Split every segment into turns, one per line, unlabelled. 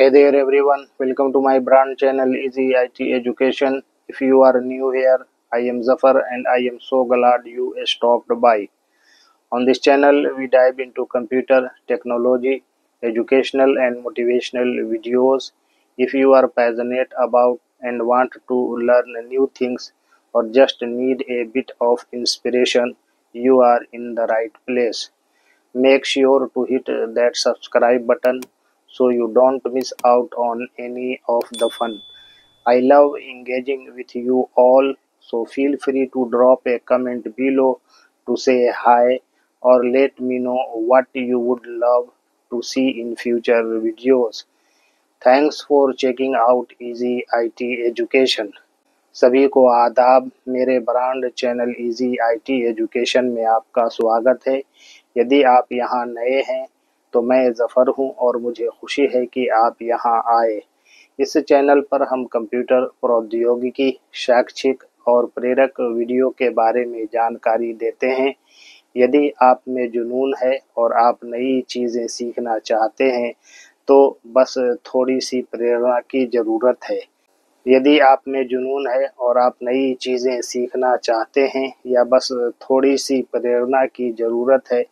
Hey there everyone, welcome to my brand channel Easy IT Education. If you are new here, I am Zafar and I am so glad you stopped by. On this channel, we dive into computer, technology, educational and motivational videos. If you are passionate about and want to learn new things or just need a bit of inspiration, you are in the right place. Make sure to hit that subscribe button so you don't miss out on any of the fun. I love engaging with you all, so feel free to drop a comment below to say hi or let me know what you would love to see in future videos. Thanks for checking out Easy IT Education. सभी को आदाब। मेरे brand channel easy IT education में आपका स्वागत है। यदि आप यहां नए हैं तो मैं ज़फ़र हूं और मुझे खुशी है कि आप यहां आए। इस चैनल पर हम कंप्यूटर प्रौद्योगिकी, शैक्षिक और प्रेरक वीडियो के बारे में जानकारी देते हैं। यदि आप में जुनून है और आप नई चीज़ें सीखना चाहते हैं तो बस थोड़ी सी प्रेरणा की ज़रूरत है। यदि आप में जुनून है और आप नई चीज़ें सीखना चाहते हैं या बस थोड़ी सी प्रेरणा की ज़रूरत है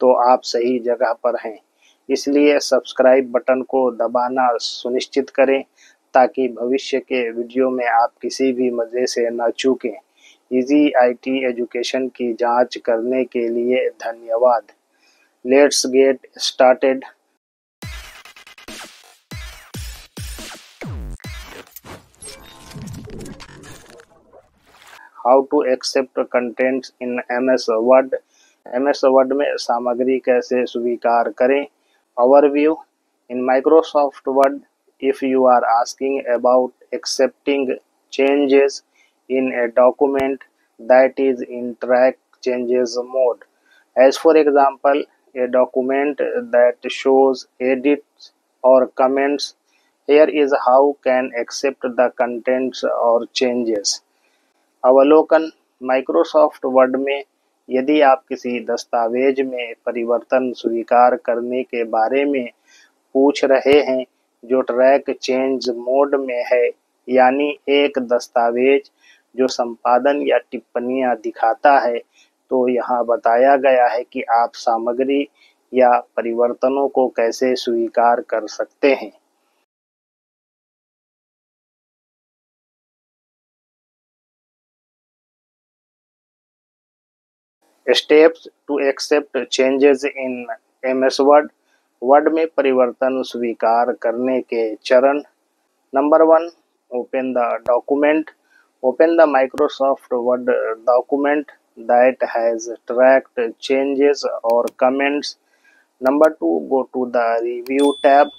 तो आप सही जगह पर हैं। इसलिए सब्सक्राइब बटन को दबाना सुनिश्चित करें ताकि भविष्य के वीडियो में आप किसी भी मज़े से न चूकें। इजी आईटी एजुकेशन की जांच करने के लिए धन्यवाद। Let's get started. How to accept contents in MS Word. MS Word में सामग्री कैसे स्वीकार करें। Overview. In Microsoft Word, if you are asking about accepting changes in a document that is in track changes mode, as for example a document that shows edits और comments, here is how can accept the contents or changes. अवलोकन। Microsoft word में यदि आप किसी दस्तावेज में परिवर्तन स्वीकार करने के बारे में पूछ रहे हैं जो ट्रैक चेंज मोड में है, यानी एक दस्तावेज जो संपादन या टिप्पणियां दिखाता है, तो यहाँ बताया गया है कि आप सामग्री या परिवर्तनों को कैसे स्वीकार कर सकते हैं। Steps to accept changes in MS Word. Word में परिवर्तन स्वीकार करने के चरण। Number 1, open the document. Open the Microsoft Word document that has tracked changes और comments. Number 2, go to the review tab.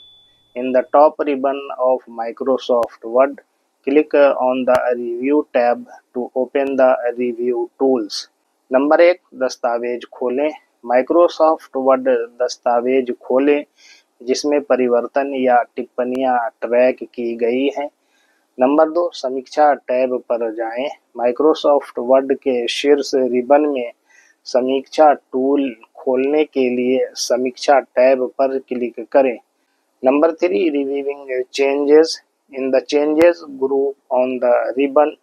In the top ribbon of Microsoft Word, click on the review tab to open the review tools. Number 1, दस्तावेज खोलें। Microsoft word दस्तावेज खोलें जिसमें परिवर्तन या टिप्पणियां track की गई हैं। नंबर 2, समीक्षा टैब पर जाएं। माइक्रोसॉफ्ट वर्ड के शीर्ष रिबन में समीक्षा टूल खोलने के लिए समीक्षा टैब पर क्लिक करें। Number 3, reviewing changes. In the changes group on the ribbon,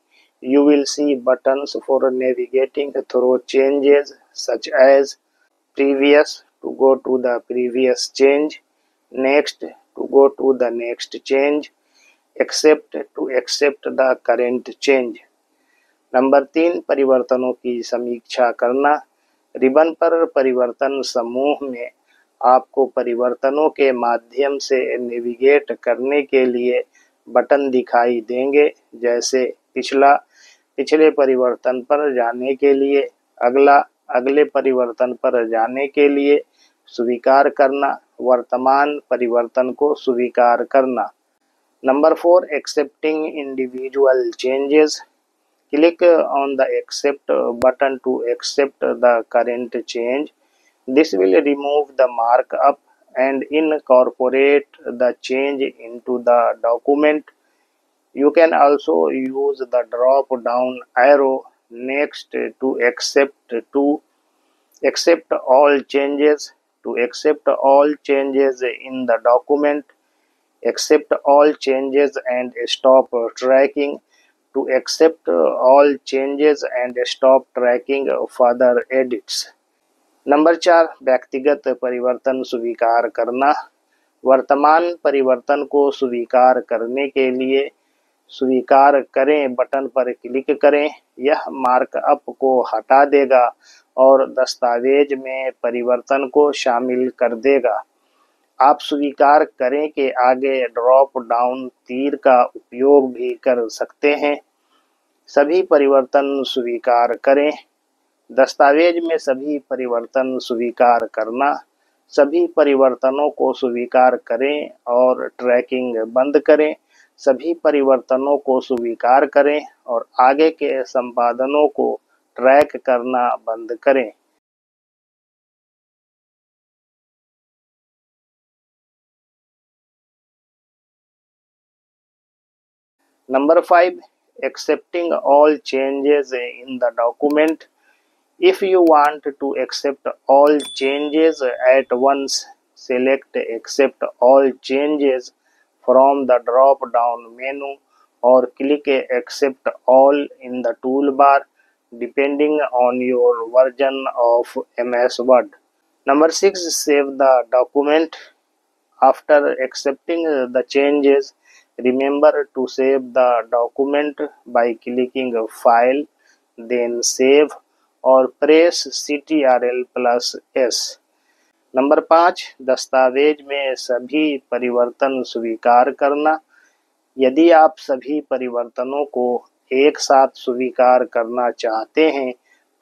you will see buttons for navigating through changes such as previous to go to the previous change, next to go to the next change, accept to accept the current change. Number 3, परिवर्तनों की समीक्षा करना। Ribbon पर परिवर्तन समूह में आपको परिवर्तनों के माध्यम से नेविगेट करने के लिए बटन दिखाई देंगे, जैसे पिछले परिवर्तन पर जाने के लिए, अगले परिवर्तन पर जाने के लिए, स्वीकार करना, वर्तमान परिवर्तन को स्वीकार करना। Number 4, accepting individual changes. Click on the accept button to accept the current change. This will remove the markup and incorporate the change into the document. You can also use the drop down arrow next to accept all changes. To accept all changes in the document, accept all changes and stop tracking, to accept all changes and stop tracking further edits। Number 4, व्यक्तिगत परिवर्तन स्वीकार करना। वर्तमान परिवर्तन को स्वीकार करने के लिए स्वीकार करें बटन पर क्लिक करें। यह मार्कअप को हटा देगा और दस्तावेज में परिवर्तन को शामिल कर देगा। आप स्वीकार करें के आगे ड्रॉप डाउन तीर का उपयोग भी कर सकते हैं। सभी परिवर्तन स्वीकार करें। दस्तावेज में सभी परिवर्तन स्वीकार करना। सभी परिवर्तनों को स्वीकार करें और ट्रैकिंग बंद करें। सभी परिवर्तनों को स्वीकार करें और आगे के संपादनों को ट्रैक करना बंद करें। Number 5, accepting all changes in the document। If you want to accept all changes at once, select Accept all changes from the drop-down menu or click Accept all in the toolbar depending on your version of MS Word। Number 6, save the document। After accepting the changes, remember to save the document by clicking File, then Save और press CTRL+S। Number 5, दस्तावेज में सभी परिवर्तन स्वीकार करना। यदि आप सभी परिवर्तनों को एक साथ स्वीकार करना चाहते हैं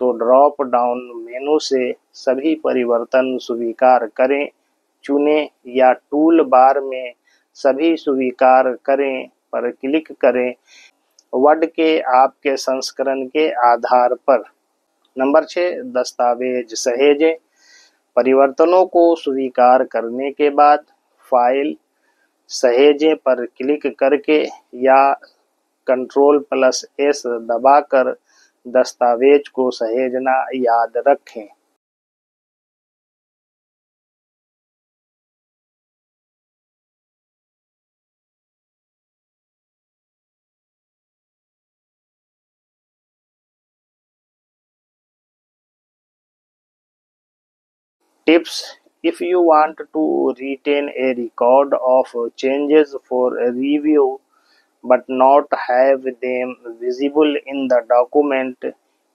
तो ड्रॉप डाउन मेनू से सभी परिवर्तन स्वीकार करें चुनें या टूल बार में सभी स्वीकार करें पर क्लिक करें वर्ड के आपके संस्करण के आधार पर। नंबर 6, दस्तावेज सहेजें। परिवर्तनों को स्वीकार करने के बाद फाइल सहेजें पर क्लिक करके या Ctrl+S दबाकर दस्तावेज को सहेजना याद रखें। Tips: if you want to retain a record of changes for a review but not have them visible in the document,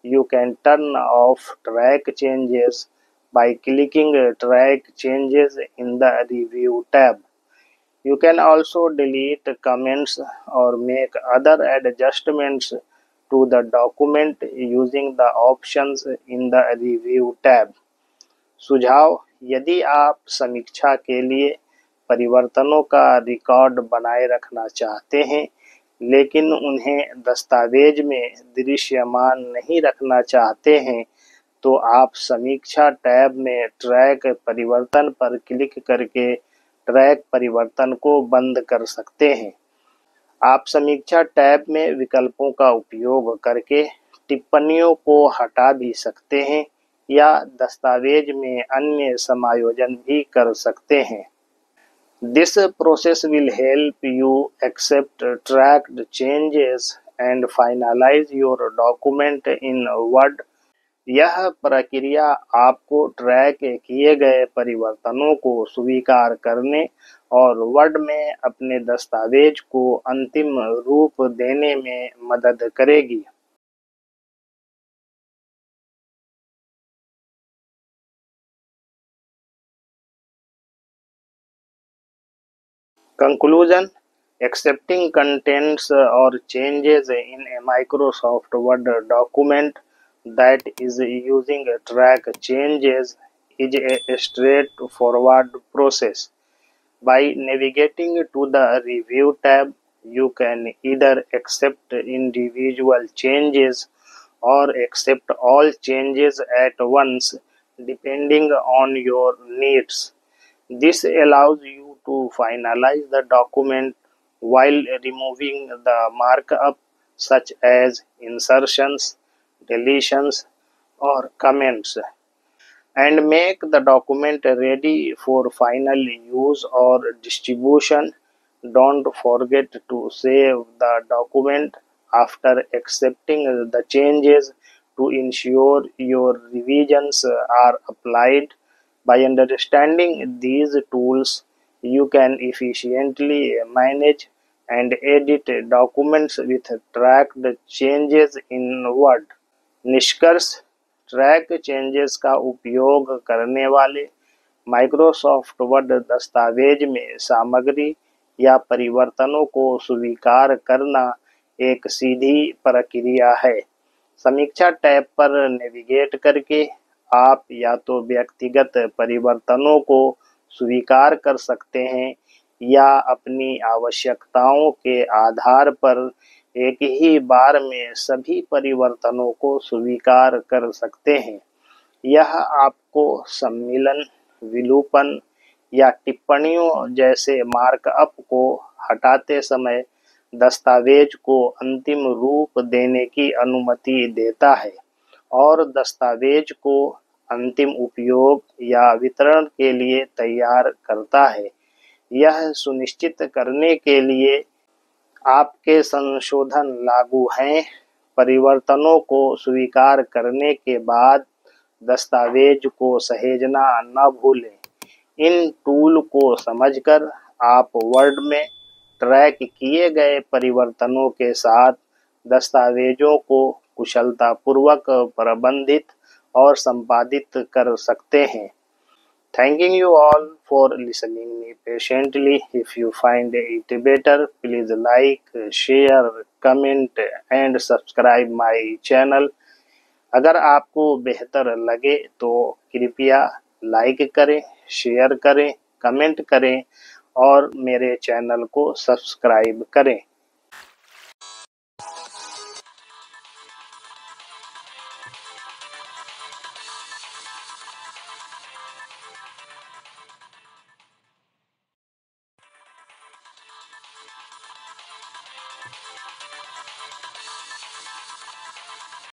you can turn off Track Changes by clicking Track Changes in the Review tab. You can also delete comments or make other adjustments to the document using the options in the Review tab. सुझाव: यदि आप समीक्षा के लिए परिवर्तनों का record बनाए रखना चाहते हैं लेकिन उन्हें दस्तावेज में दृश्यमान नहीं रखना चाहते हैं तो आप समीक्षा टैब में ट्रैक परिवर्तन पर क्लिक करके ट्रैक परिवर्तन को बंद कर सकते हैं। आप समीक्षा टैब में विकल्पों का उपयोग करके टिप्पणियों को हटा भी सकते हैं या दस्तावेज में अन्य समायोजन भी कर सकते हैं। This process will help you accept tracked changes and finalize your document in Word। यह प्रक्रिया आपको ट्रैक किए गए परिवर्तनों को स्वीकार करने और वर्ड में अपने दस्तावेज को अंतिम रूप देने में मदद करेगी। Conclusion: accepting contents or changes in a Microsoft Word document that is using track changes is a straightforward process. By navigating to the Review tab, you can either accept individual changes or accept all changes at once depending on your needs. This allows you to finalize the document while removing the markup such as insertions, deletions, or comments, and make the document ready for final use or distribution. Don't forget to save the document after accepting the changes to ensure your revisions are applied. By understanding these tools, you can efficiently manage and edit documents with tracked changes in Word. निष्कर्ष, track changes का उपयोग करने वाले Microsoft word दस्तावेज में सामग्री या परिवर्तनों को स्वीकार करना एक सीधी प्रक्रिया है। समीक्षा टैब पर नेविगेट करके आप या तो व्यक्तिगत परिवर्तनों को स्वीकार कर सकते हैं या अपनी आवश्यकताओं के आधार पर एक ही बार में सभी परिवर्तनों को स्वीकार कर सकते हैं। यह आपको सम्मिलन, विलोपन या टिप्पणियों जैसे मार्कअप को हटाते समय दस्तावेज को अंतिम रूप देने की अनुमति देता है और दस्तावेज को अंतिम उपयोग या वितरण के लिए तैयार करता है। यह सुनिश्चित करने के लिए आपके संशोधन लागू हैं। परिवर्तनों को स्वीकार करने के बाद दस्तावेज को सहेजना न भूलें। इन टूल को समझकर आप वर्ड में ट्रैक किए गए परिवर्तनों के साथ दस्तावेजों को कुशलतापूर्वक प्रबंधित और संपादित कर सकते हैं। Thanking you all for listening me patiently. If you find it better, please like, share, comment and subscribe my channel. अगर आपको बेहतर लगे तो कृपया लाइक करें, शेयर करें, कमेंट करें और मेरे चैनल को सब्सक्राइब करें।